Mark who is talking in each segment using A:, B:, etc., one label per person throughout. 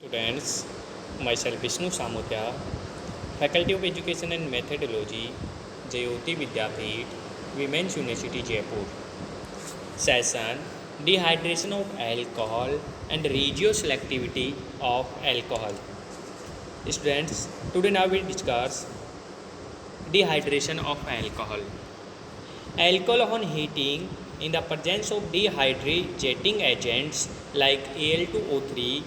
A: Students, myself Vishnu Samuthya, Faculty of Education and Methodology, JOT Vidyapeeth, Women's University Jaipur. Session: Dehydration of alcohol and regioselectivity of alcohol. Students, today now we discuss dehydration of alcohol. Alcohol on heating in the presence of dehydrating agents like Al2O3,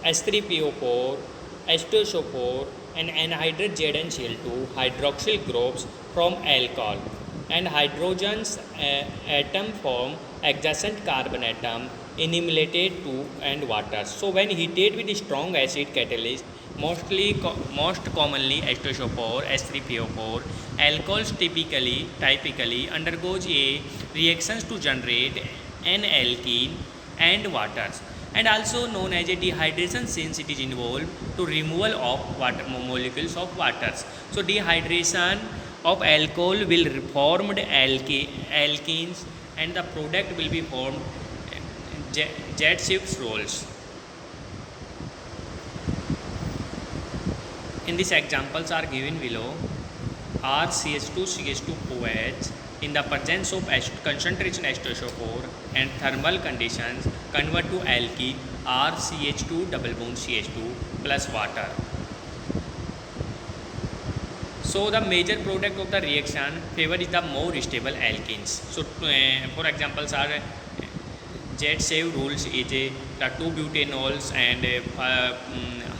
A: H3PO4, H2SO4 and anhydrous ZnCl2 hydroxyl groups from alcohol and hydrogen's atom form adjacent carbon atom enumerated to and water. So when heated with strong acid catalyst, most commonly H2SO4, H3PO4, alcohols typically undergoes a reactions to generate an alkene and waters, and also known as a dehydration since it is involved to removal of water molecules of waters. So dehydration of alcohol will formed alkenes and the product will be formed Z-shaped roles. In these examples are given below. RCH2CH2OH in the presence of concentration H2SO4 and thermal conditions convert to alkene RCH2 double bond CH2 plus water. So the major product of the reaction favor is the more stable alkenes. So for examples are Z-shaped rules is the 2 butanols and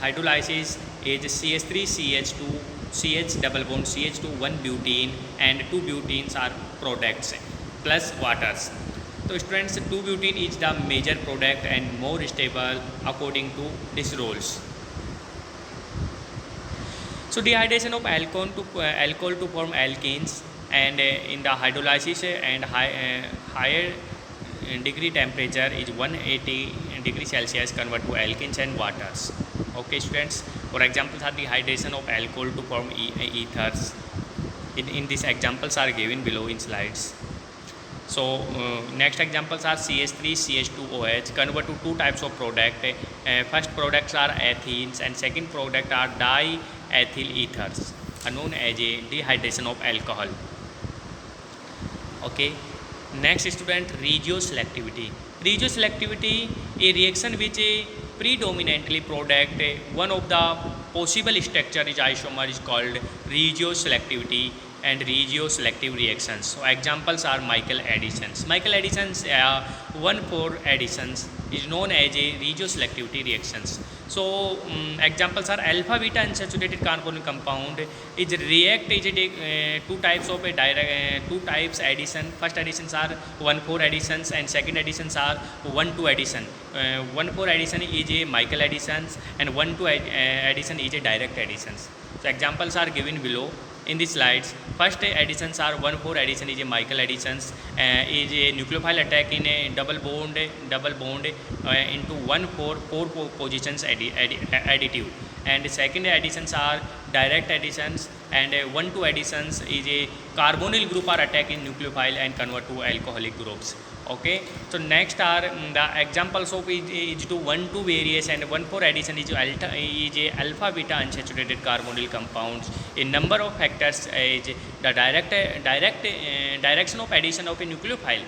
A: hydrolysis is CH3CH2 CH double bond CH2 1 butene and 2 butenes are products plus waters. So students, 2 butene is the major product and more stable according to these rules. So dehydration of alcohol to form alkenes and in the hydrolysis and higher degree temperature is 180 degrees Celsius convert to alkenes and waters. Okay students, for examples are dehydration of alcohol to form ethers. In these examples are given below in slides. So next examples are CH3CH2OH convert to two types of product. First products are ethenes and second product are diethyl ethers known as a dehydration of alcohol. Okay. Next student, regioselectivity. Regioselectivity, a reaction which a predominantly product one of the possible structure is isomer is called regioselectivity and regioselective reactions. So examples are Michael additions. Michael additions 1,4 additions is known as a regioselectivity reactions. So examples are alpha beta unsaturated carbonyl compound is react is two types of two types addition. First additions are 1,4 additions and second additions are 1,2 addition. 1,4 addition is a Michael additions and 1,2 addition is a direct additions. So examples are given below in the slides. First additions are 1,4 addition is a Michael additions is a nucleophile attack in a double bond into 1,4 positions additive, and second additions are direct additions and 1,2 additions is a carbonyl group are attack in nucleophile and convert to alcoholic groups. Okay, so next are the examples of is to 1,2 various and 1,4 addition is a alpha beta unsaturated carbonyl compounds. A number of factors is the direction of addition of a nucleophile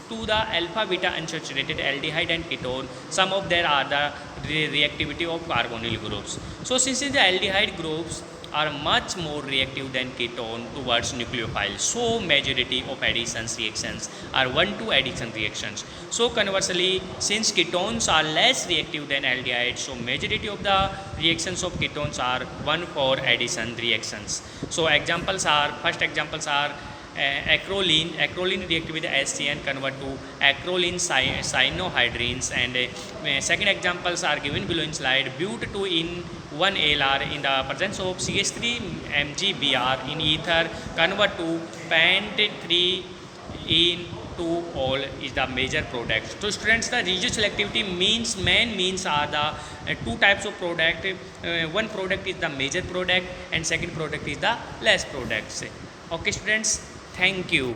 A: to the alpha beta unsaturated aldehyde and ketone. Some of there are the reactivity of carbonyl groups. So since the aldehyde groups are much more reactive than ketone towards nucleophile, so majority of additions reactions are 1,2 addition reactions. So conversely, since ketones are less reactive than aldehydes, so majority of the reactions of ketones are 1,4 addition reactions. So examples are, first examples are acrolein react with HCN convert to acrolein cyanohydrines, and second examples are given below in slide. But2 in 1-LR in the presence of CH3 MgBr in ether convert to pent3 in 2-ol is the major product. So students, the regioselectivity main means are the two types of product. One product is the major product and second product is the less products. Okay students, thank you.